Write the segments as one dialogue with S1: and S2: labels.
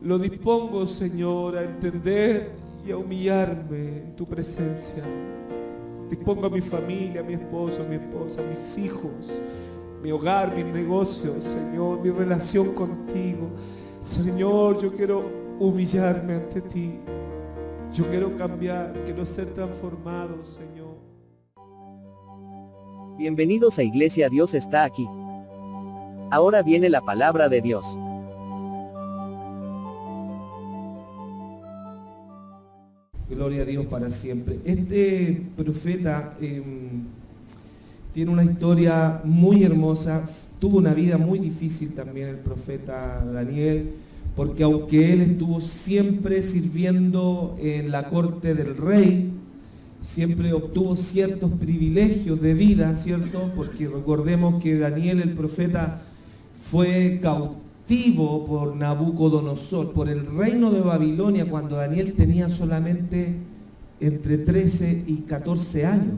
S1: Lo dispongo, Señor, a entender y a humillarme en tu presencia. Dispongo a mi familia, a mi esposo, a mi esposa, a mis hijos, mi hogar, mis negocios, Señor, mi relación contigo. Señor, yo quiero humillarme ante ti. Yo quiero cambiar, quiero ser transformado, Señor.
S2: Bienvenidos a Iglesia, Dios está aquí. Ahora viene la palabra de Dios.
S1: Gloria a Dios para siempre. Este profeta tiene una historia muy hermosa. Tuvo una vida muy difícil también el profeta Daniel, porque aunque él estuvo siempre sirviendo en la corte del rey, siempre obtuvo ciertos privilegios de vida, ¿cierto? Porque recordemos que Daniel el profeta fue cautivo por Nabucodonosor, por el reino de Babilonia, cuando Daniel tenía solamente entre 13 y 14 años,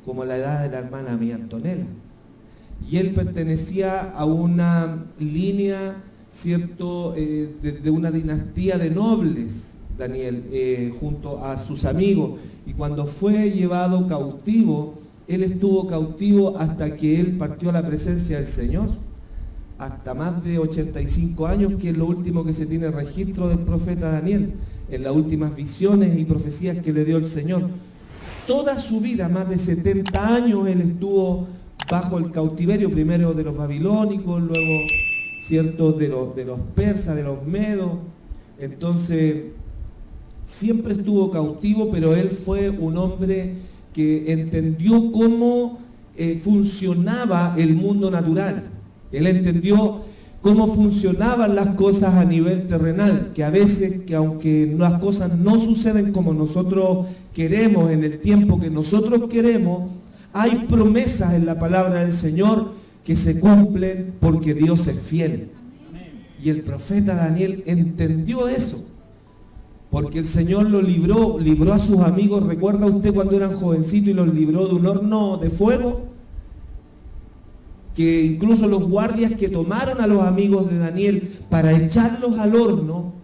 S1: como la edad de la hermana mía Antonella. Y él pertenecía a una línea, ¿cierto?, de una dinastía de nobles, Daniel, junto a sus amigos. Y cuando fue llevado cautivo, él estuvo cautivo hasta que él partió a la presencia del Señor. Hasta más de 85 años, que es lo último que se tiene registro del profeta Daniel, en las últimas visiones y profecías que le dio el Señor. Toda su vida, más de 70 años, él estuvo bajo el cautiverio, primero de los babilónicos, luego, ¿cierto?, de los persas, de los medos. Entonces, siempre estuvo cautivo, pero él fue un hombre que entendió cómo funcionaba el mundo natural. Él entendió cómo funcionaban las cosas a nivel terrenal, que a veces, que aunque las cosas no suceden como nosotros queremos, en el tiempo que nosotros queremos, hay promesas en la palabra del Señor que se cumplen porque Dios es fiel. Y el profeta Daniel entendió eso, porque el Señor lo libró a sus amigos. ¿Recuerda usted cuando eran jovencitos y los libró de un horno de fuego? Que incluso los guardias que tomaron a los amigos de Daniel para echarlos al horno,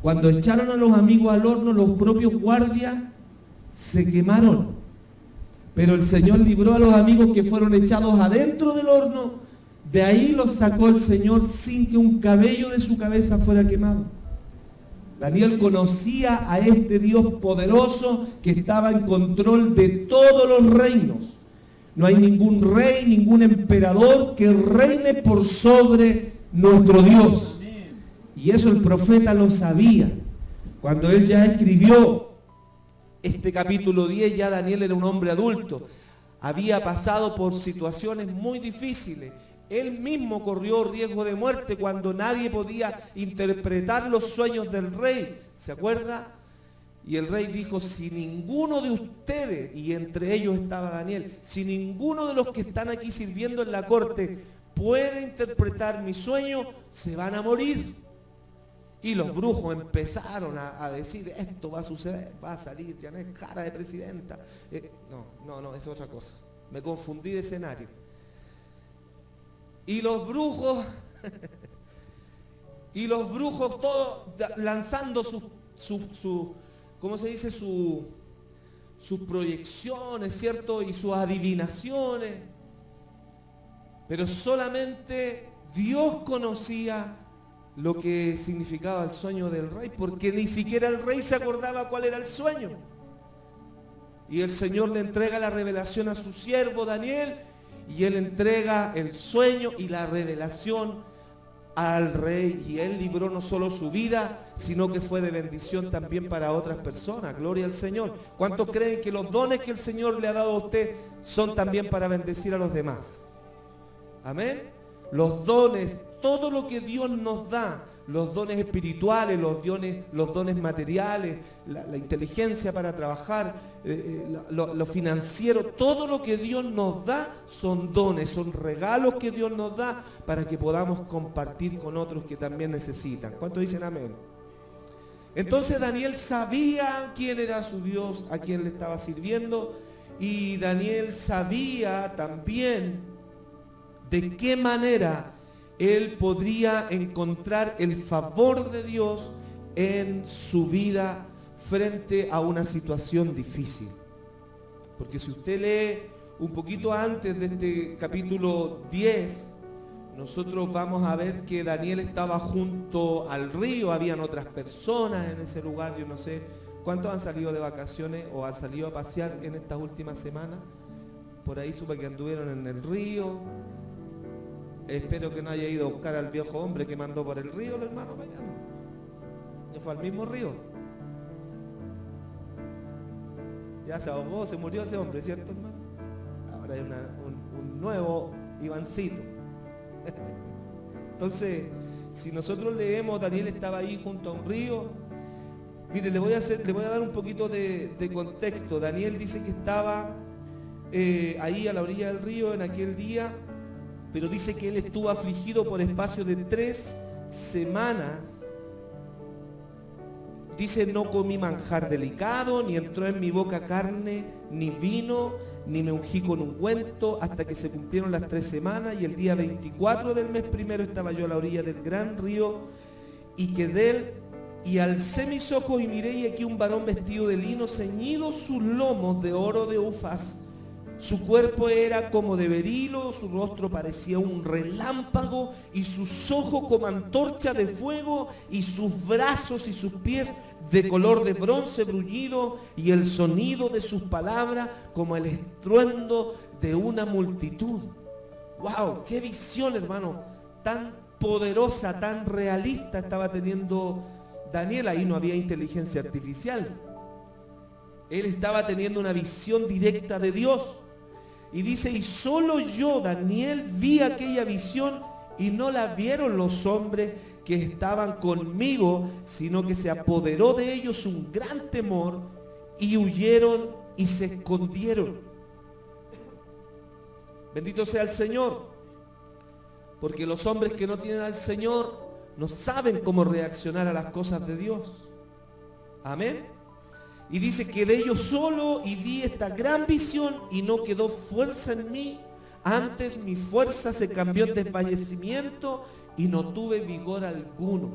S1: cuando echaron a los amigos al horno, los propios guardias se quemaron. Pero el Señor libró a los amigos que fueron echados adentro del horno. De ahí los sacó el Señor sin que un cabello de su cabeza fuera quemado. Daniel conocía a este Dios poderoso que estaba en control de todos los reinos. No hay ningún rey, ningún emperador que reine por sobre nuestro Dios. Y eso el profeta lo sabía. Cuando él ya escribió este capítulo 10, ya Daniel era un hombre adulto. Había pasado por situaciones muy difíciles. Él mismo corrió riesgo de muerte cuando nadie podía interpretar los sueños del rey. ¿Se acuerda? Y el rey dijo, si ninguno de ustedes, y entre ellos estaba Daniel, si ninguno de los que están aquí sirviendo en la corte puede interpretar mi sueño, se van a morir. Y los brujos empezaron a decir, esto va a suceder, va a salir Janet cara de presidenta. No, es otra cosa. Me confundí de escenario. Y los brujos, todos lanzando ¿cómo se dice? Sus proyecciones, ¿cierto? Y sus adivinaciones. Pero solamente Dios conocía lo que significaba el sueño del rey, porque ni siquiera el rey se acordaba cuál era el sueño. Y el Señor le entrega la revelación a su siervo Daniel, y él entrega el sueño y la revelación al rey, y él libró no solo su vida, sino que fue de bendición también para otras personas. Gloria al Señor. ¿Cuántos creen que los dones que el Señor le ha dado a usted son también para bendecir a los demás? Amén. Los dones, todo lo que Dios nos da, los dones espirituales, los dones materiales, la inteligencia para trabajar, lo financiero, todo lo que Dios nos da son dones, son regalos que Dios nos da para que podamos compartir con otros que también necesitan. ¿Cuántos dicen amén? Entonces Daniel sabía quién era su Dios, a quién le estaba sirviendo, y Daniel sabía también de qué manera él podría encontrar el favor de Dios en su vida frente a una situación difícil. Porque si usted lee un poquito antes de este capítulo 10, nosotros vamos a ver que Daniel estaba junto al río, habían otras personas en ese lugar, yo no sé cuántos han salido de vacaciones o han salido a pasear en estas últimas semanas. Por ahí supe que anduvieron en el río. Espero que no haya ido a buscar al viejo hombre que mandó por el río, el hermano Payano. Ya fue al mismo río. Ya se ahogó, se murió ese hombre, ¿cierto, hermano? Ahora hay un nuevo Ivancito. Entonces, si nosotros leemos, Daniel estaba ahí junto a un río. Mire, le voy a dar un poquito de contexto. Daniel dice que estaba ahí a la orilla del río en aquel día, pero dice que él estuvo afligido por espacio de 3 semanas. Dice, no comí manjar delicado, ni entró en mi boca carne, ni vino, ni me ungí con ungüento, hasta que se cumplieron las 3 semanas, y el día 24 del mes primero estaba yo a la orilla del gran río, y quedé, y alcé mis ojos y miré, y aquí un varón vestido de lino, ceñido sus lomos de oro de Ufaz. Su cuerpo era como de berilo, su rostro parecía un relámpago, y sus ojos como antorcha de fuego, y sus brazos y sus pies de color de bronce bruñido, y el sonido de sus palabras como el estruendo de una multitud. ¡Wow! ¡Qué visión, hermano! Tan poderosa, tan realista estaba teniendo Daniel. Ahí no había inteligencia artificial. Él estaba teniendo una visión directa de Dios. Y dice, y solo yo, Daniel, vi aquella visión, y no la vieron los hombres que estaban conmigo, sino que se apoderó de ellos un gran temor, y huyeron y se escondieron. Bendito sea el Señor, porque los hombres que no tienen al Señor no saben cómo reaccionar a las cosas de Dios. Amén. Y dice, quedé yo solo y vi esta gran visión, y no quedó fuerza en mí. Antes mi fuerza se cambió en desfallecimiento, y no tuve vigor alguno.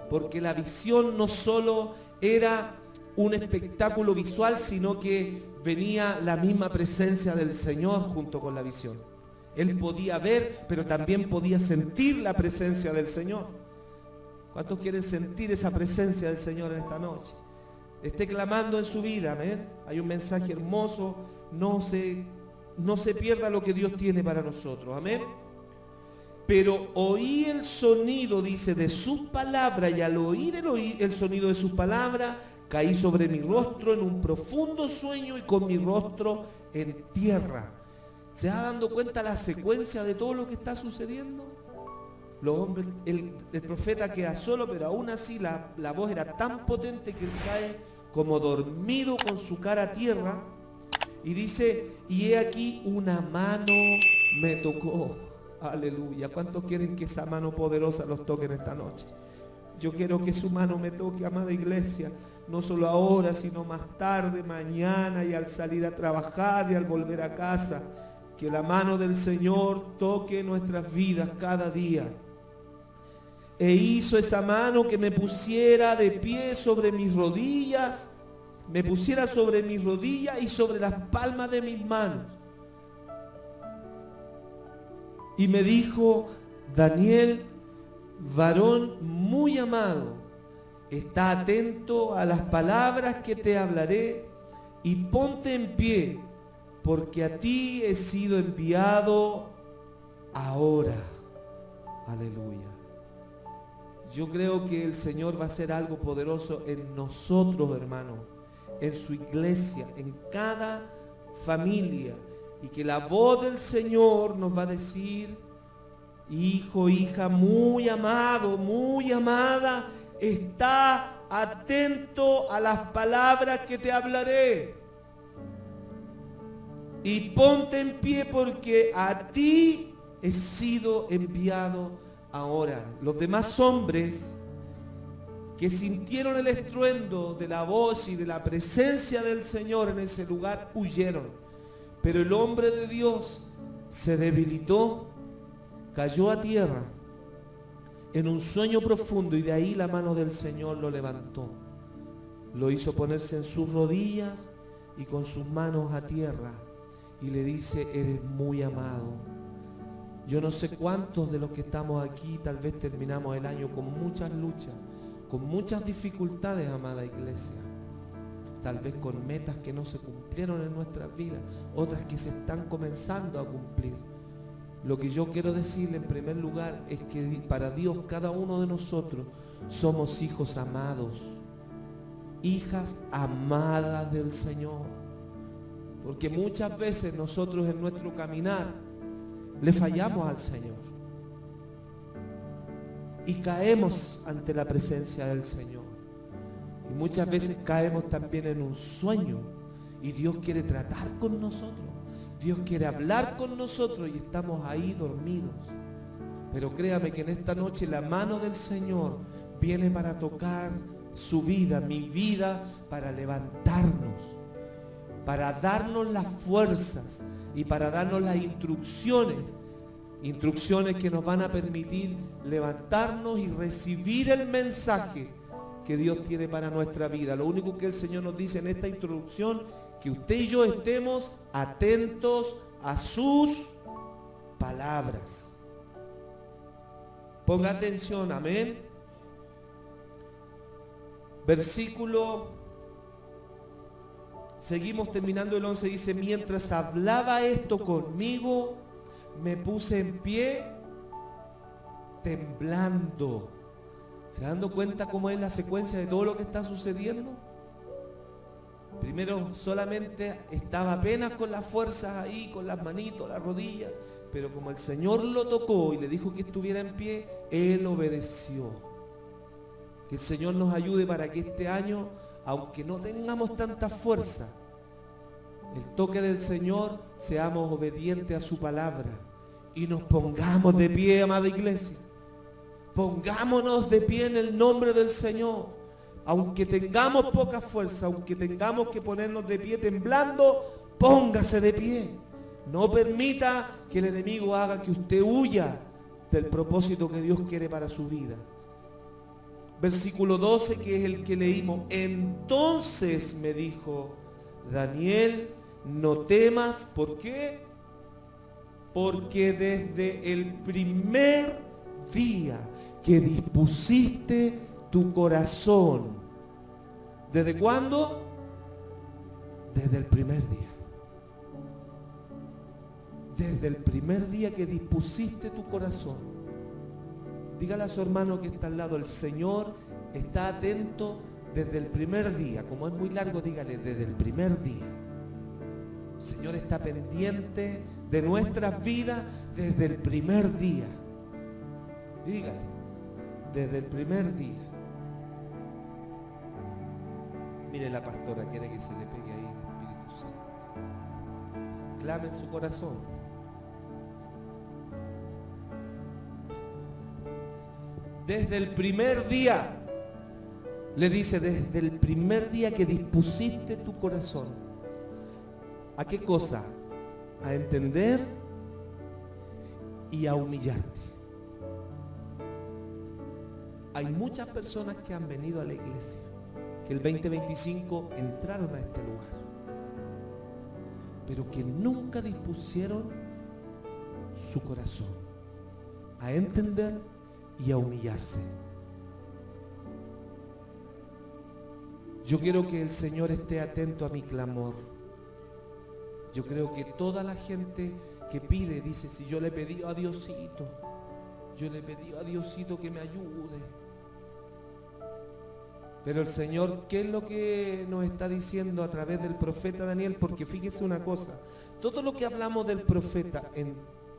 S1: Porque la visión no solo era un espectáculo visual, sino que venía la misma presencia del Señor junto con la visión. Él podía ver, pero también podía sentir la presencia del Señor. ¿Cuántos quieren sentir esa presencia del Señor en esta noche? Esté clamando en su vida, amén. Hay un mensaje hermoso, no se pierda lo que Dios tiene para nosotros, amén. Pero oí el sonido, dice, de sus palabras, y al oír el sonido de sus palabras, caí sobre mi rostro en un profundo sueño, y con mi rostro en tierra. ¿Se va dando cuenta la secuencia de todo lo que está sucediendo? Los hombres, el profeta queda solo, pero aún así la voz era tan potente que él cae como dormido con su cara a tierra, y dice, y he aquí una mano me tocó. Aleluya. ¿Cuántos quieren que esa mano poderosa los toque en esta noche? Yo quiero que su mano me toque, amada iglesia, no solo ahora, sino más tarde, mañana, y al salir a trabajar y al volver a casa. Que la mano del Señor toque nuestras vidas cada día. E hizo esa mano que me pusiera de pie sobre mis rodillas, me pusiera sobre mis rodillas y sobre las palmas de mis manos. Y me dijo, Daniel, varón muy amado, está atento a las palabras que te hablaré, y ponte en pie, porque a ti he sido enviado ahora. Aleluya. Yo creo que el Señor va a hacer algo poderoso en nosotros, hermanos, en su iglesia, en cada familia, y que la voz del Señor nos va a decir, hijo, hija, muy amado, muy amada, está atento a las palabras que te hablaré, y ponte en pie, porque a ti he sido enviado ahora. Los demás hombres que sintieron el estruendo de la voz y de la presencia del Señor en ese lugar huyeron, pero el hombre de Dios se debilitó, cayó a tierra en un sueño profundo, y de ahí la mano del Señor lo levantó. Lo hizo ponerse en sus rodillas y con sus manos a tierra, y le dice: eres muy amado. Yo no sé cuántos de los que estamos aquí tal vez terminamos el año con muchas luchas, con muchas dificultades, amada iglesia. Tal vez con metas que no se cumplieron en nuestras vidas, otras que se están comenzando a cumplir. Lo que yo quiero decirle en primer lugar es que para Dios cada uno de nosotros somos hijos amados, hijas amadas del Señor. Porque muchas veces nosotros en nuestro caminar le fallamos al Señor y caemos ante la presencia del Señor. Y muchas veces caemos también en un sueño, y Dios quiere tratar con nosotros, Dios quiere hablar con nosotros, y estamos ahí dormidos. Pero créame que en esta noche la mano del Señor viene para tocar su vida, mi vida, para levantarnos, para darnos las fuerzas y para darnos las instrucciones que nos van a permitir levantarnos y recibir el mensaje que Dios tiene para nuestra vida. Lo único que el Señor nos dice en esta introducción, que usted y yo estemos atentos a sus palabras. Ponga atención, amén. Seguimos terminando el 11, dice: mientras hablaba esto conmigo, me puse en pie temblando. ¿Se dando cuenta cómo es la secuencia de todo lo que está sucediendo? Primero solamente estaba apenas con las fuerzas ahí, con las manitos, las rodillas, pero como el Señor lo tocó y le dijo que estuviera en pie, él obedeció. Que el Señor nos ayude para que este año, aunque no tengamos tanta fuerza, el toque del Señor, seamos obedientes a su palabra y nos pongamos de pie, amada iglesia. Pongámonos de pie en el nombre del Señor. Aunque tengamos poca fuerza, aunque tengamos que ponernos de pie temblando, póngase de pie. No permita que el enemigo haga que usted huya del propósito que Dios quiere para su vida. Versículo 12, que es el que leímos. Entonces me dijo: Daniel, no temas. ¿Por qué? Porque desde el primer día que dispusiste tu corazón. ¿Desde cuándo? Desde el primer día. Desde el primer día que dispusiste tu corazón. Dígale a su hermano que está al lado: el Señor está atento desde el primer día. Como es muy largo, dígale: desde el primer día. El Señor está pendiente de nuestras vidas desde el primer día. Dígale: desde el primer día. Mire, la pastora quiere que se le pegue ahí el Espíritu Santo. Clame en su corazón. Desde el primer día, le dice, desde el primer día que dispusiste tu corazón. ¿A qué cosa? A entender y a humillarte. Hay muchas personas que han venido a la iglesia, que el 2025 entraron a este lugar, pero que nunca dispusieron su corazón a entender y a humillarse. Yo quiero que el Señor esté atento a mi clamor. Yo creo que toda la gente que pide, dice: si yo le pedí a Diosito, yo le pedí a Diosito que me ayude. Pero el Señor, ¿qué es lo que nos está diciendo a través del profeta Daniel? Porque fíjese una cosa, todo lo que hablamos del profeta en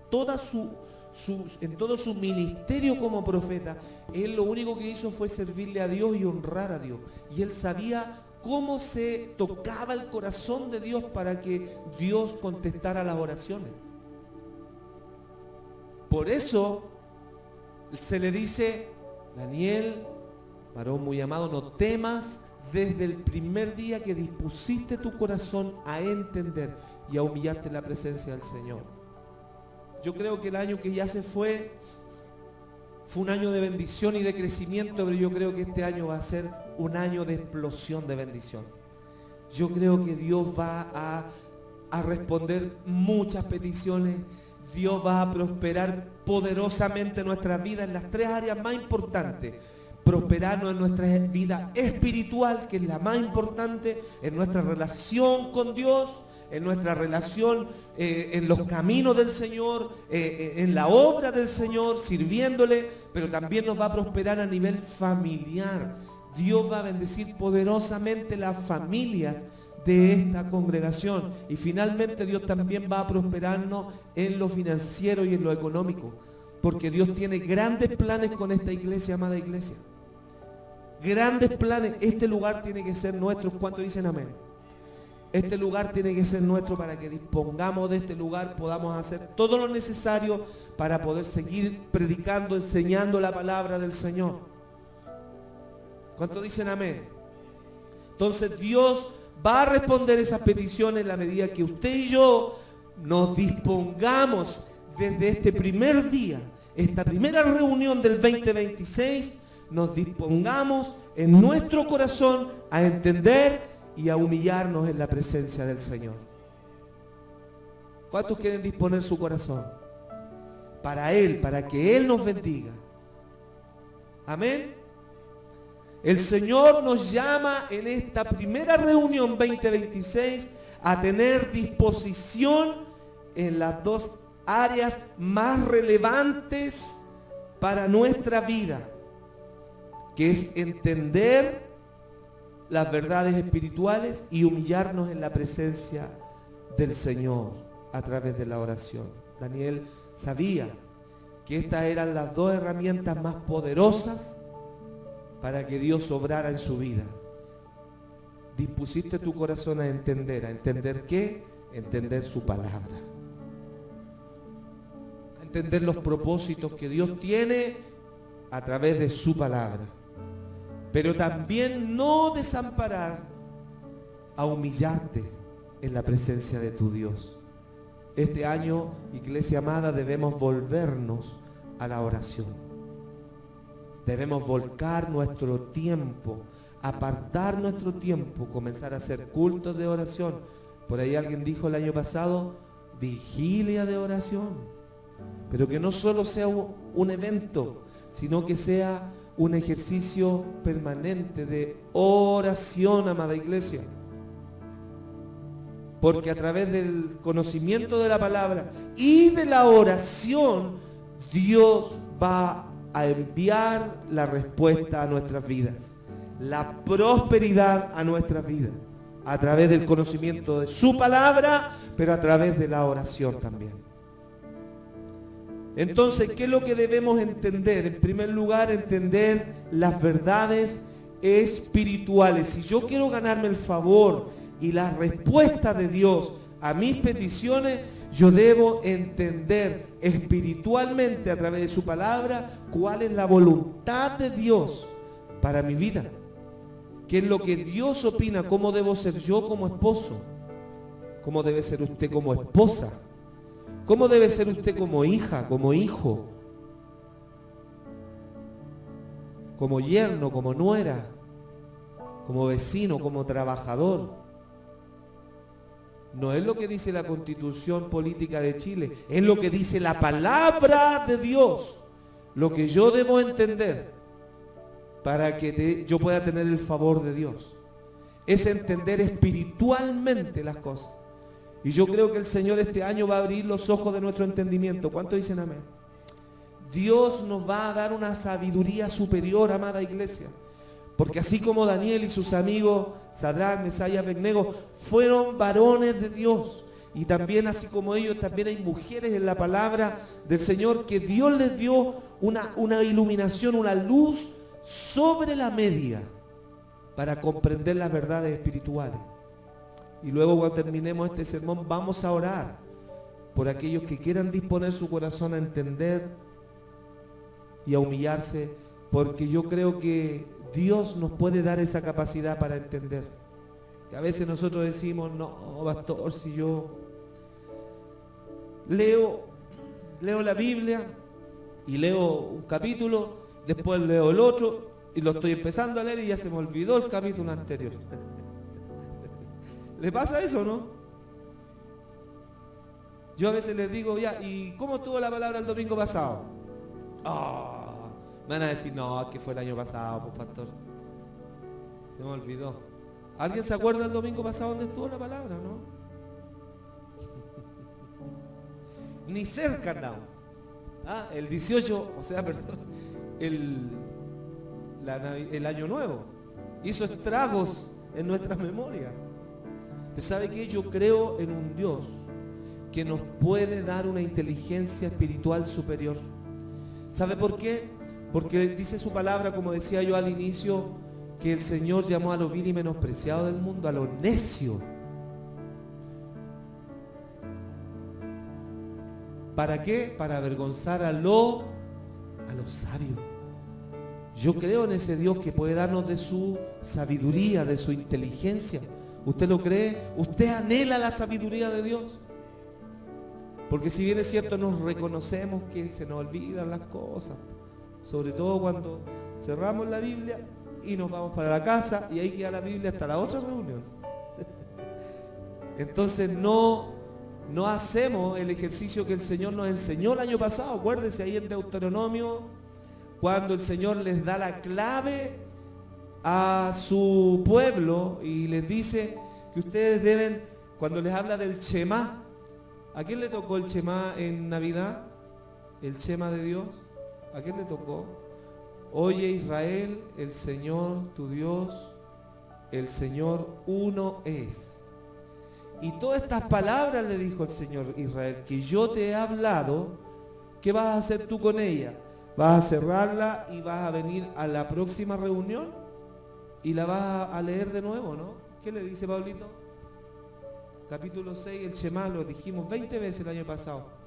S1: todo su ministerio como profeta, él lo único que hizo fue servirle a Dios y honrar a Dios. Y él sabía cómo se tocaba el corazón de Dios para que Dios contestara las oraciones. Por eso se le dice: Daniel, varón muy amado, no temas desde el primer día que dispusiste tu corazón a entender y a humillarte en la presencia del Señor. Yo creo que el año que ya se fue Fue un año de bendición y de crecimiento, pero yo creo que este año va a ser un año de explosión de bendición. Yo creo que Dios va a responder muchas peticiones. Dios va a prosperar poderosamente nuestras vidas en las tres áreas más importantes. Prosperarnos en nuestra vida espiritual, que es la más importante, en nuestra relación con Dios, en nuestra relación en los caminos del Señor, en la obra del Señor, sirviéndole, pero también nos va a prosperar a nivel familiar. Dios va a bendecir poderosamente las familias de esta congregación, y finalmente Dios también va a prosperarnos en lo financiero y en lo económico, porque Dios tiene grandes planes con esta iglesia, amada iglesia. Grandes planes. Este lugar tiene que ser nuestro. ¿Cuántos dicen amén? Este lugar tiene que ser nuestro para que dispongamos de este lugar, podamos hacer todo lo necesario para poder seguir predicando, enseñando la palabra del Señor. ¿Cuántos dicen amén? Entonces Dios va a responder esas peticiones en la medida que usted y yo nos dispongamos desde este primer día, esta primera reunión del 2026, nos dispongamos en nuestro corazón a entender y a humillarnos en la presencia del Señor. ¿Cuántos quieren disponer su corazón para Él, para que Él nos bendiga? Amén. El Señor nos llama en esta primera reunión 2026 a tener disposición en las dos áreas más relevantes para nuestra vida, que es entender las verdades espirituales y humillarnos en la presencia del Señor a través de la oración. Daniel sabía que estas eran las dos herramientas más poderosas para que Dios obrara en su vida. Dispusiste tu corazón a entender qué, entender su palabra, a entender los propósitos que Dios tiene a través de su palabra, pero también no desamparar, a humillarte en la presencia de tu Dios. Este año, iglesia amada, debemos volvernos a la oración. Debemos volcar nuestro tiempo, apartar nuestro tiempo, comenzar a hacer cultos de oración. Por ahí alguien dijo el año pasado, vigilia de oración. Pero que no solo sea un evento, sino que sea un ejercicio permanente de oración, amada iglesia. Porque a través del conocimiento de la palabra y de la oración, Dios va a enviar la respuesta a nuestras vidas, la prosperidad a nuestras vidas, a través del conocimiento de su palabra, pero a través de la oración también. Entonces, ¿qué es lo que debemos entender? En primer lugar, entender las verdades espirituales. Si yo quiero ganarme el favor y la respuesta de Dios a mis peticiones, yo debo entender espiritualmente a través de su palabra cuál es la voluntad de Dios para mi vida. ¿Qué es lo que Dios opina? ¿Cómo debo ser yo como esposo? ¿Cómo debe ser usted como esposa? ¿Cómo debe ser usted como hija, como hijo? Como yerno, como nuera, como vecino, como trabajador. No es lo que dice la Constitución Política de Chile, es lo que dice la palabra de Dios, lo que yo debo entender para que yo pueda tener el favor de Dios. Es entender espiritualmente las cosas. Y yo creo que el Señor este año va a abrir los ojos de nuestro entendimiento. ¿Cuántos dicen amén? Dios nos va a dar una sabiduría superior, amada iglesia. Porque así como Daniel y sus amigos, Sadrach, Mesach y Abednego, fueron varones de Dios. Y también así como ellos, también hay mujeres en la palabra del Señor que Dios les dio una iluminación, una luz sobre la media para comprender las verdades espirituales. Y luego cuando terminemos este sermón vamos a orar por aquellos que quieran disponer su corazón a entender y a humillarse, porque yo creo que Dios nos puede dar esa capacidad para entender. Que a veces nosotros decimos, no, pastor, si yo leo la Biblia, Y leo un capítulo, después leo el otro, y lo estoy empezando a leer y ya se me olvidó el capítulo anterior. ¿Le pasa eso, no? Yo a veces les digo, ya, ¿y cómo estuvo la palabra el domingo pasado? Me van a decir, no, es que fue el año pasado, pues pastor. Se me olvidó. ¿Alguien se acuerda el domingo pasado dónde estuvo la palabra, no? Ni cerca andamos. El 18, o sea, perdón, el año nuevo hizo estragos en nuestra memoria. Pero ¿sabe qué? Yo creo en un Dios que nos puede dar una inteligencia espiritual superior. ¿Sabe por qué? Porque dice su palabra, como decía yo al inicio, que el Señor llamó a lo vil y menospreciado del mundo, a lo necio. ¿Para qué? Para avergonzar a lo sabio. Yo creo en ese Dios que puede darnos de su sabiduría, de su inteligencia. ¿Usted lo cree? ¿Usted anhela la sabiduría de Dios? Porque si bien es cierto, nos reconocemos que se nos olvidan las cosas. Sobre todo cuando cerramos la Biblia y nos vamos para la casa y ahí queda la Biblia hasta la otra reunión. Entonces no hacemos el ejercicio que el Señor nos enseñó el año pasado. Acuérdense ahí en Deuteronomio, cuando el Señor les da la clave a su pueblo y les dice que ustedes deben, cuando les habla del Shema, ¿a quién le tocó el Shema en Navidad? ¿El Shema de Dios? ¿A quién le tocó? Oye Israel, el Señor tu Dios, el Señor uno es. Y todas estas palabras le dijo el Señor Israel, que yo te he hablado, ¿qué vas a hacer tú con ella? Vas a cerrarla y vas a venir a la próxima reunión y la vas a leer de nuevo, ¿no? ¿Qué le dice Pablito? Capítulo 6, el Shema, lo dijimos 20 veces el año pasado.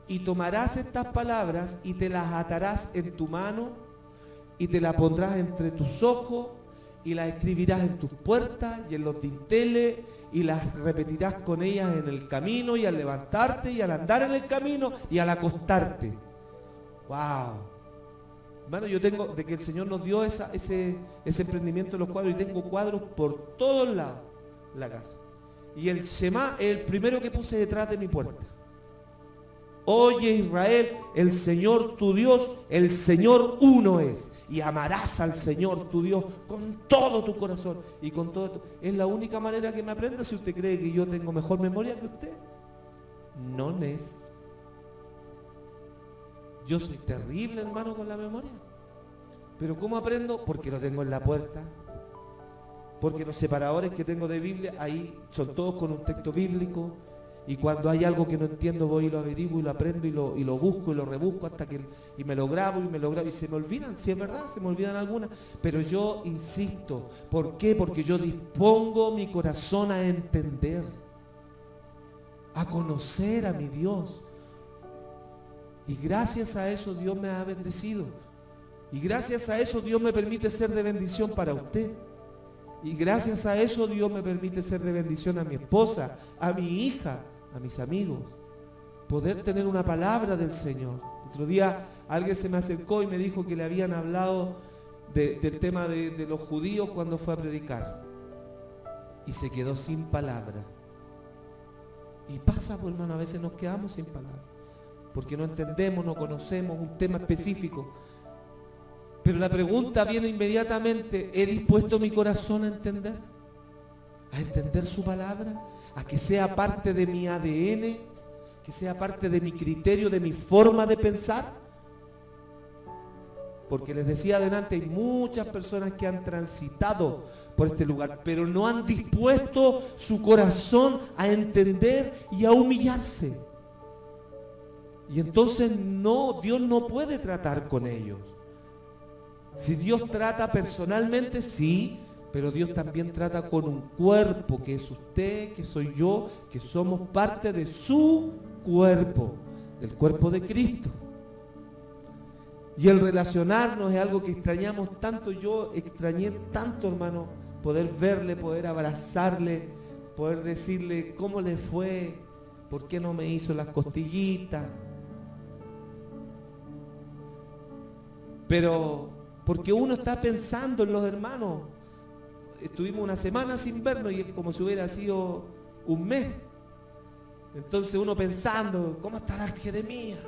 S1: Y tomarás estas palabras y te las atarás en tu mano y te las pondrás entre tus ojos y las escribirás en tus puertas y en los dinteles y las repetirás con ellas en el camino y al levantarte y al andar en el camino y al acostarte. ¡Wow! Hermano, yo tengo, de que el Señor nos dio ese emprendimiento de los cuadros, y tengo cuadros por todos lados en la casa. Y el Shema es el primero que puse detrás de mi puerta. Oye Israel, el Señor tu Dios, el Señor uno es. Y amarás al Señor tu Dios con todo tu corazón y con todo tu... Es la única manera que me aprenda. Si usted cree que yo tengo mejor memoria que usted, no es. Yo soy terrible, hermano, con la memoria. Pero ¿cómo aprendo? Porque lo tengo en la puerta. Porque los separadores que tengo de Biblia, ahí son todos con un texto bíblico. Y cuando hay algo que no entiendo, voy y lo averiguo y lo aprendo y lo busco y lo rebusco hasta que... Y me lo grabo y se me olvidan, si es verdad, se me olvidan algunas. Pero yo insisto, ¿por qué? Porque yo dispongo mi corazón a entender, a conocer a mi Dios. Y gracias a eso Dios me ha bendecido. Y gracias a eso Dios me permite ser de bendición para usted. Y gracias a eso Dios me permite ser de bendición a mi esposa, a mi hija, a mis amigos. Poder tener una palabra del Señor. Otro día alguien se me acercó y me dijo que le habían hablado del tema de los judíos cuando fue a predicar. Y se quedó sin palabra. Y pasa, pues, hermano, a veces nos quedamos sin palabra. Porque no entendemos, no conocemos un tema específico. Pero la pregunta viene inmediatamente: ¿he dispuesto mi corazón a entender? ¿A entender su palabra? ¿A que sea parte de mi ADN? ¿Que sea parte de mi criterio, de mi forma de pensar? Porque les decía adelante, hay muchas personas que han transitado por este lugar, pero no han dispuesto su corazón a entender y a humillarse. Y entonces Dios no puede tratar con ellos. Si Dios trata personalmente, sí, pero Dios también trata con un cuerpo, que es usted, que soy yo, que somos parte de su cuerpo, del cuerpo de Cristo. Y el relacionarnos es algo que extrañamos tanto. Yo extrañé tanto, hermano, poder verle, poder abrazarle, poder decirle cómo le fue, por qué no me hizo las costillitas. pero porque uno está pensando en los hermanos. Estuvimos una semana sin vernos y es como si hubiera sido un mes. Entonces uno pensando, ¿cómo estará el Jeremías?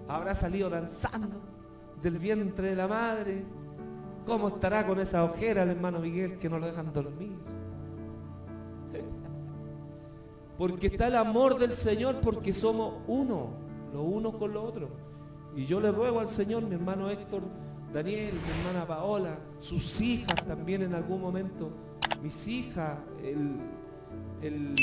S1: ¿Habrá salido danzando del vientre de la madre? ¿Cómo estará con esa ojera el hermano Miguel que no lo dejan dormir? Porque está el amor del Señor, porque somos uno, lo uno con lo otro. Y yo le ruego al Señor, mi hermano Héctor, Daniel, mi hermana Paola, sus hijas también en algún momento, mis hijas, el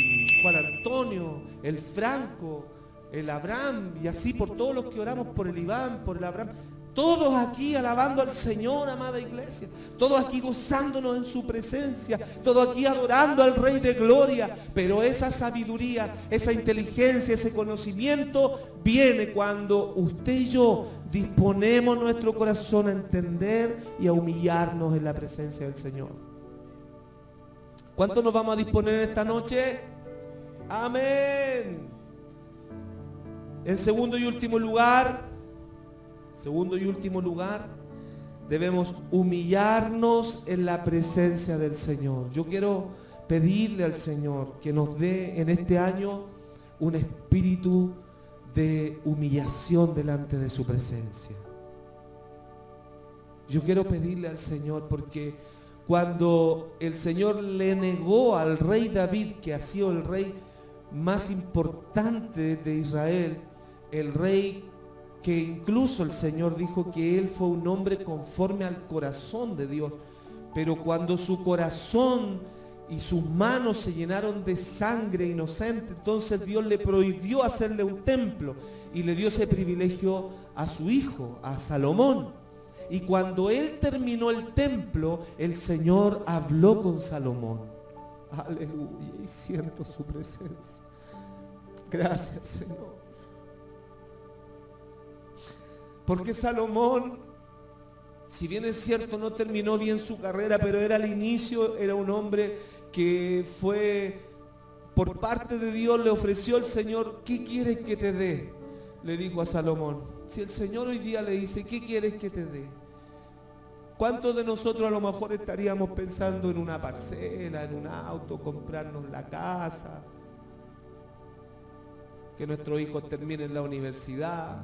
S1: Juan Antonio, el Franco, el Abraham, y así por todos los que oramos, por el Iván, por el Abraham, todos aquí alabando al Señor, amada iglesia, todos aquí gozándonos en su presencia, todos aquí adorando al Rey de Gloria, pero esa sabiduría, esa inteligencia, ese conocimiento viene cuando usted y yo disponemos nuestro corazón a entender y a humillarnos en la presencia del Señor. ¿Cuánto nos vamos a disponer esta noche? Amén. En segundo y último lugar, debemos humillarnos en la presencia del Señor. Yo quiero pedirle al Señor que nos dé en este año un espíritu de humillación delante de su presencia. Yo quiero pedirle al Señor porque cuando el Señor le negó al rey David, que ha sido el rey más importante de Israel, el rey que incluso el Señor dijo que él fue un hombre conforme al corazón de Dios, pero cuando su corazón y sus manos se llenaron de sangre inocente, entonces Dios le prohibió hacerle un templo y le dio ese privilegio a su hijo, a Salomón. Y cuando él terminó el templo, el Señor habló con Salomón. Aleluya, y siento su presencia. Gracias, Señor. Porque Salomón, si bien es cierto, no terminó bien su carrera, pero era al inicio, era un hombre que fue, por parte de Dios, le ofreció al Señor, ¿qué quieres que te dé? Le dijo a Salomón. Si el Señor hoy día le dice, ¿qué quieres que te dé? ¿Cuántos de nosotros a lo mejor estaríamos pensando en una parcela, en un auto, comprarnos la casa, que nuestros hijos terminen la universidad?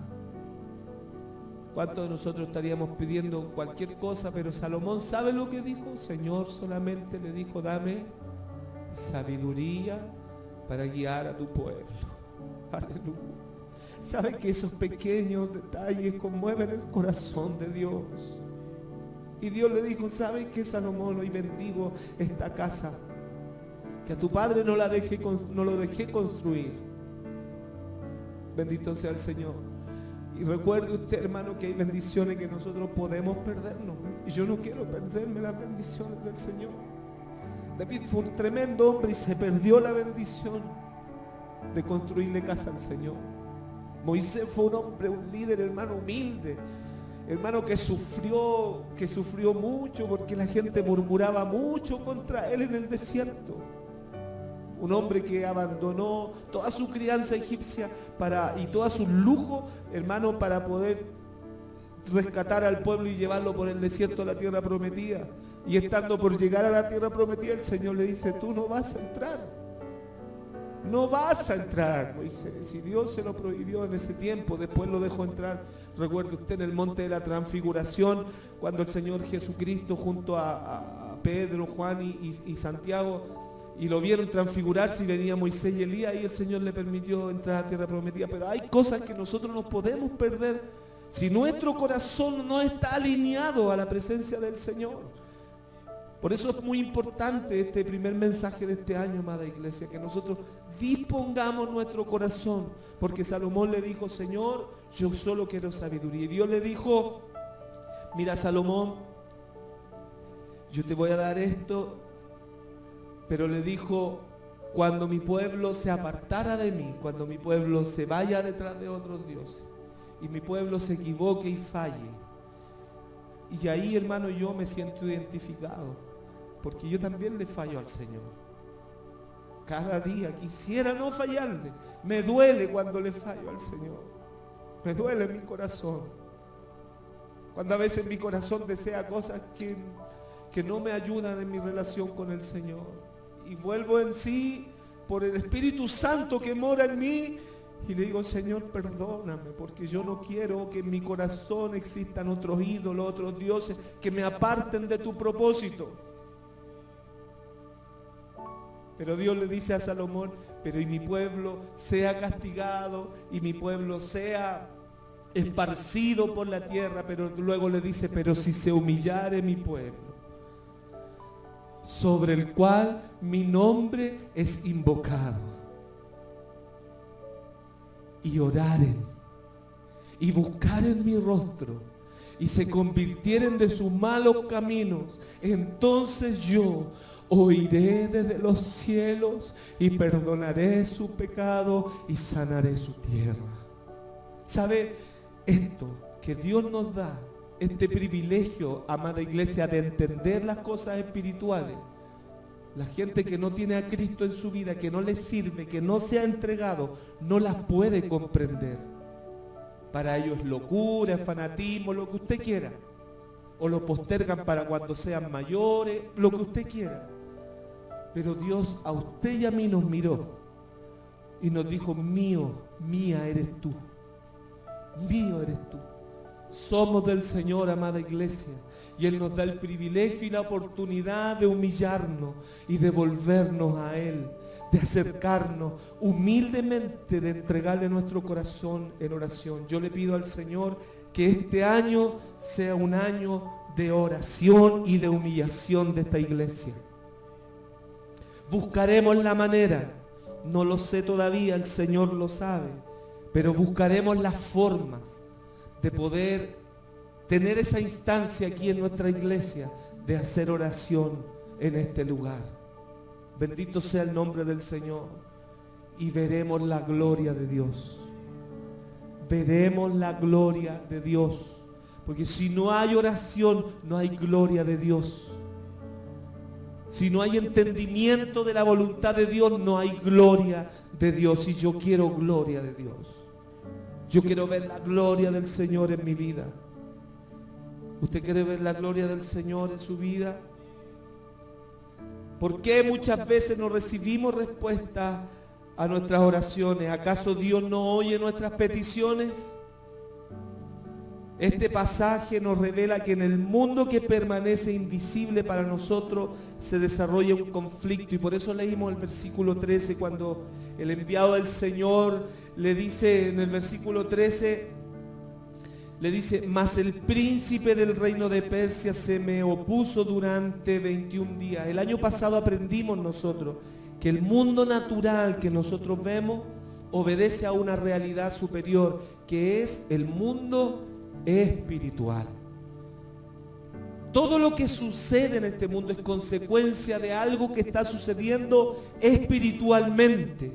S1: ¿Cuántos de nosotros estaríamos pidiendo cualquier cosa? Pero Salomón, ¿sabe lo que dijo? Señor solamente le dijo, dame sabiduría para guiar a tu pueblo. Aleluya. ¿Sabe que esos pequeños detalles conmueven el corazón de Dios? Y Dios le dijo, ¿sabes qué, Salomón? Hoy bendigo esta casa, que a tu padre no lo dejé construir. Bendito sea el Señor. Y recuerde usted, hermano, que hay bendiciones que nosotros podemos perdernos. Y yo no quiero perderme las bendiciones del Señor. David fue un tremendo hombre y se perdió la bendición de construirle casa al Señor. Moisés fue un hombre, un líder, hermano, humilde. Hermano, que sufrió mucho porque la gente murmuraba mucho contra él en el desierto. Un hombre que abandonó toda su crianza egipcia y todos sus lujos, hermano, para poder rescatar al pueblo y llevarlo por el desierto a la tierra prometida. Y estando por llegar a la tierra prometida, el Señor le dice, tú no vas a entrar. No vas a entrar, Moisés. Y Dios se lo prohibió en ese tiempo, después lo dejó entrar. Recuerde usted en el monte de la transfiguración, cuando el Señor Jesucristo junto a Pedro, Juan y Santiago, y lo vieron transfigurarse y venía Moisés y Elías, y el Señor le permitió entrar a la tierra prometida. Pero hay cosas que nosotros no podemos perder si nuestro corazón no está alineado a la presencia del Señor. Por eso es muy importante este primer mensaje de este año, amada iglesia, que nosotros dispongamos nuestro corazón, porque Salomón le dijo, Señor, yo solo quiero sabiduría. Y Dios le dijo, mira, Salomón, yo te voy a dar esto, pero le dijo, cuando mi pueblo se apartara de mí, cuando mi pueblo se vaya detrás de otros dioses, y mi pueblo se equivoque y falle, y ahí, hermano, yo me siento identificado, porque yo también le fallo al Señor. Cada día quisiera no fallarle. Me duele cuando le fallo al Señor. Me duele mi corazón. Cuando a veces mi corazón desea cosas que no me ayudan en mi relación con el Señor. Y vuelvo en sí por el Espíritu Santo que mora en mí. Y le digo, Señor, perdóname, porque yo no quiero que en mi corazón existan otros ídolos, otros dioses que me aparten de tu propósito. Pero Dios le dice a Salomón, pero y mi pueblo sea castigado, y mi pueblo sea esparcido por la tierra, pero luego le dice, pero si se humillare mi pueblo, sobre el cual mi nombre es invocado, y oraren, y buscaren mi rostro, y se convirtieren de sus malos caminos, entonces yo oiré desde los cielos y perdonaré su pecado y sanaré su tierra. ¿Sabe esto que Dios nos da? Este privilegio, amada iglesia, de entender las cosas espirituales. La gente que no tiene a Cristo en su vida, que no le sirve, que no se ha entregado, no las puede comprender. Para ellos es locura, es fanatismo, lo que usted quiera. O lo postergan para cuando sean mayores, lo que usted quiera. Pero Dios a usted y a mí nos miró y nos dijo, mío, mía eres tú. Mío eres tú. Somos del Señor, amada iglesia, y Él nos da el privilegio y la oportunidad de humillarnos y de volvernos a Él, de acercarnos humildemente, de entregarle nuestro corazón en oración. Yo le pido al Señor que este año sea un año de oración y de humillación de esta iglesia. Buscaremos la manera, no lo sé todavía, el Señor lo sabe, pero buscaremos las formas de poder tener esa instancia aquí en nuestra iglesia de hacer oración en este lugar. Bendito sea el nombre del Señor y veremos la gloria de Dios. Veremos la gloria de Dios, porque si no hay oración, no hay gloria de Dios. Si no hay entendimiento de la voluntad de Dios, no hay gloria de Dios. Y yo quiero gloria de Dios. Yo quiero ver la gloria del Señor en mi vida. ¿Usted quiere ver la gloria del Señor en su vida? ¿Por qué muchas veces no recibimos respuesta a nuestras oraciones? ¿Acaso Dios no oye nuestras peticiones? Este pasaje nos revela que en el mundo que permanece invisible para nosotros se desarrolla un conflicto, y por eso leímos el versículo 13 cuando el enviado del Señor le dice en el versículo 13, le dice, mas el príncipe del reino de Persia se me opuso durante 21 días. El año pasado aprendimos nosotros que el mundo natural que nosotros vemos obedece a una realidad superior, que es el mundo espiritual. Todo lo que sucede en este mundo es consecuencia de algo que está sucediendo espiritualmente,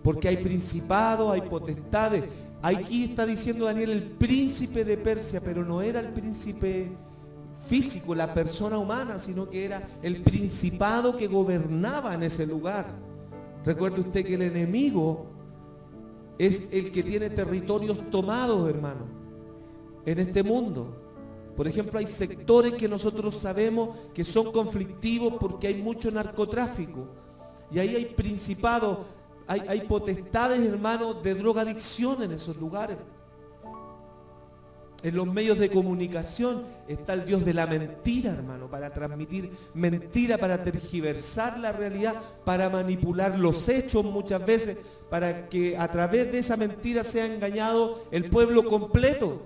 S1: porque hay principados, hay potestades. Aquí está diciendo Daniel el príncipe de Persia, pero no era el príncipe físico, la persona humana, sino que era el principado que gobernaba en ese lugar. Recuerde usted que el enemigo es el que tiene territorios tomados, hermano, en este mundo. Por ejemplo, hay sectores que nosotros sabemos que son conflictivos porque hay mucho narcotráfico. Y ahí hay principados, hay potestades, hermanos, de drogadicción en esos lugares. En los medios de comunicación está el Dios de la mentira, hermano, para transmitir mentira, para tergiversar la realidad, para manipular los hechos muchas veces, para que a través de esa mentira sea engañado el pueblo completo.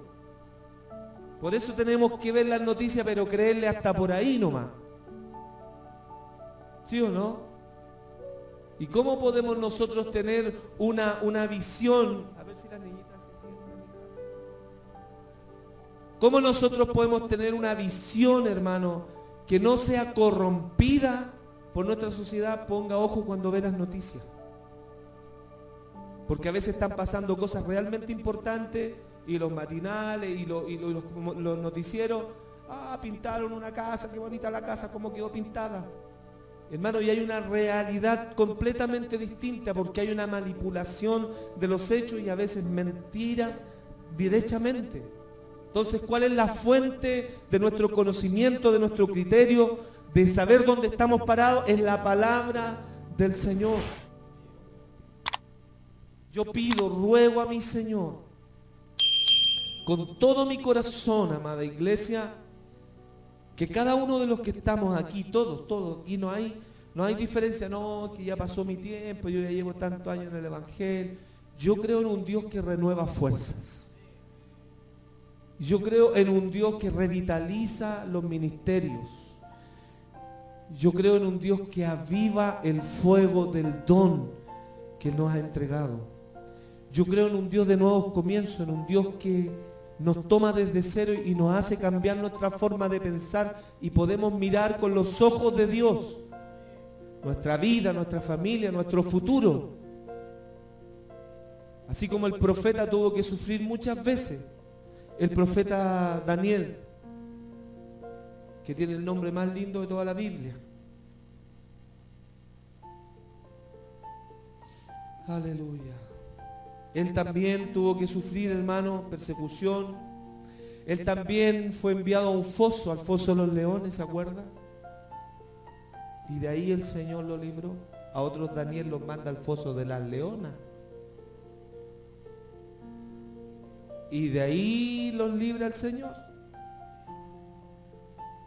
S1: Por eso tenemos que ver las noticias, pero creerle hasta por ahí nomás. ¿Sí o no? ¿Y cómo podemos nosotros tener una visión? A ver si las niñitas se siguen. ¿Cómo nosotros podemos tener una visión, hermano, que no sea corrompida por nuestra sociedad? Ponga ojo cuando ve las noticias. Porque a veces están pasando cosas realmente importantes y los matinales y los noticieros, pintaron una casa, qué bonita la casa, cómo quedó pintada. Hermano, y hay una realidad completamente distinta, porque hay una manipulación de los hechos y a veces mentiras derechamente. Entonces, ¿cuál es la fuente de nuestro conocimiento, de nuestro criterio, de saber dónde estamos parados? Es la palabra del Señor. Yo pido, ruego a mi Señor, con todo mi corazón, amada iglesia, que cada uno de los que estamos aquí, todos, aquí no hay diferencia, no, que ya pasó mi tiempo, yo ya llevo tantos años en el Evangelio. Yo creo en un Dios que renueva fuerzas. Yo creo en un Dios que revitaliza los ministerios. Yo creo en un Dios que aviva el fuego del don que Él nos ha entregado. Yo creo en un Dios de nuevos comienzos, en un Dios que nos toma desde cero y nos hace cambiar nuestra forma de pensar y podemos mirar con los ojos de Dios nuestra vida, nuestra familia, nuestro futuro. Así como el profeta tuvo que sufrir muchas veces, el profeta Daniel, que tiene el nombre más lindo de toda la Biblia. Aleluya. Él también tuvo que sufrir, hermano, persecución. Él también fue enviado a un foso, al foso de los leones, ¿se acuerda? Y de ahí el Señor lo libró. A otros Daniel los manda al foso de las leonas. Y de ahí los libra el Señor.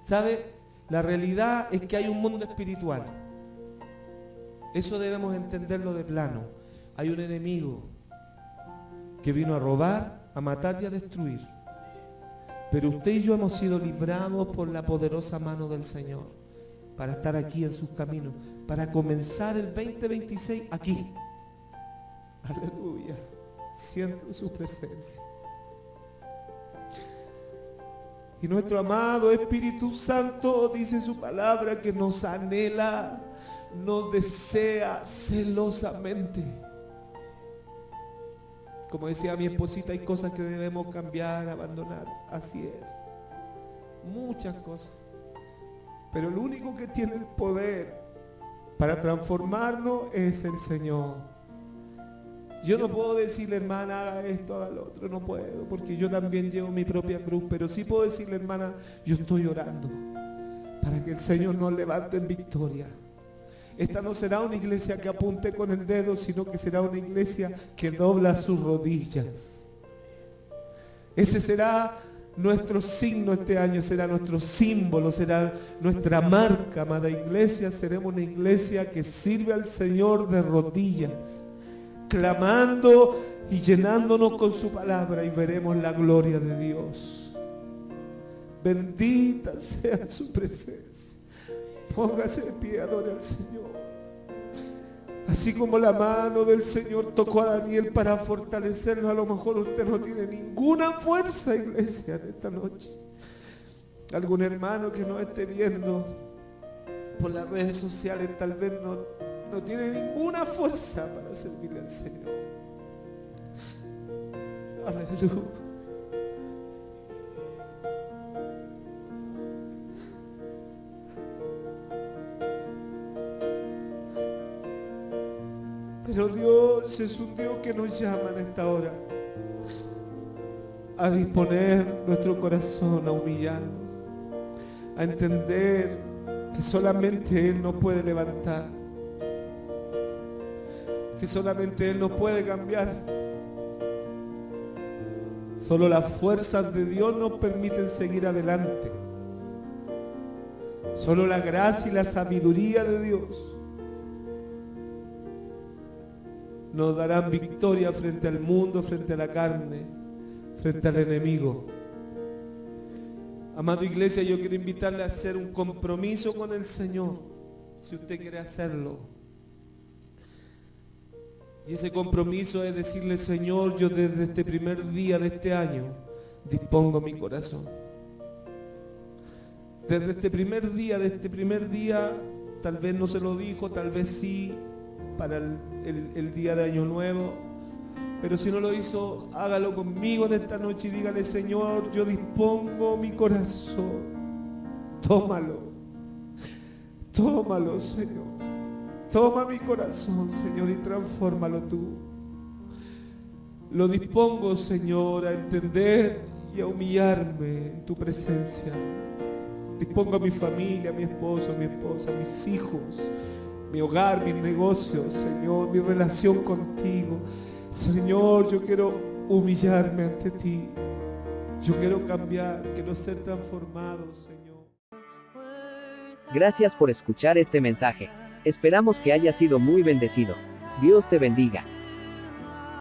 S1: ¿Sabe? La realidad es que hay un mundo espiritual. Eso debemos entenderlo de plano. Hay un enemigo que vino a robar, a matar y a destruir. Pero usted y yo hemos sido librados por la poderosa mano del Señor para estar aquí en sus caminos, para comenzar el 2026 aquí. Aleluya. Siento su presencia. Y nuestro amado Espíritu Santo dice su palabra que nos anhela, nos desea celosamente. Como decía mi esposita, hay cosas que debemos cambiar, abandonar. Así es. Muchas cosas. Pero el único que tiene el poder para transformarnos es el Señor. Yo no puedo decirle, hermana, haga esto, haga lo otro. No puedo, porque yo también llevo mi propia cruz. Pero sí puedo decirle, hermana, yo estoy orando para que el Señor nos levante en victoria. Esta no será una iglesia que apunte con el dedo, sino que será una iglesia que dobla sus rodillas. Ese será nuestro signo este año, será nuestro símbolo, será nuestra marca, amada iglesia. Seremos una iglesia que sirve al Señor de rodillas, clamando y llenándonos con su palabra, y veremos la gloria de Dios. Bendita sea su presencia. Póngase de pie, adore al Señor. Así como la mano del Señor tocó a Daniel para fortalecerlo, a lo mejor usted no tiene ninguna fuerza, iglesia, en esta noche. Algún hermano que no esté viendo por las redes sociales tal vez no tiene ninguna fuerza para servirle al Señor. Aleluya. Pero Dios es un Dios que nos llama en esta hora a disponer nuestro corazón, a humillarnos, a entender que solamente Él nos puede levantar, que solamente Él nos puede cambiar. Solo las fuerzas de Dios nos permiten seguir adelante. Solo la gracia y la sabiduría de Dios nos darán victoria frente al mundo, frente a la carne, frente al enemigo. Amado iglesia, yo quiero invitarle a hacer un compromiso con el Señor, si usted quiere hacerlo. Y ese compromiso es decirle, Señor, yo desde este primer día de este año dispongo mi corazón. Desde este primer día, tal vez no se lo dijo, tal vez sí, para el día de Año Nuevo, pero si no lo hizo, hágalo conmigo en esta noche y dígale, Señor, yo dispongo mi corazón. Tómalo, Señor. Toma mi corazón, Señor, y transfórmalo tú. Lo dispongo, Señor, a entender y a humillarme en tu presencia. Dispongo a mi familia, a mi esposo, a mi esposa, a mis hijos, mi hogar, mis negocios, Señor, mi relación contigo. Señor, yo quiero humillarme ante ti. Yo quiero cambiar, quiero ser transformado, Señor.
S2: Gracias por escuchar este mensaje. Esperamos que haya sido muy bendecido. Dios te bendiga.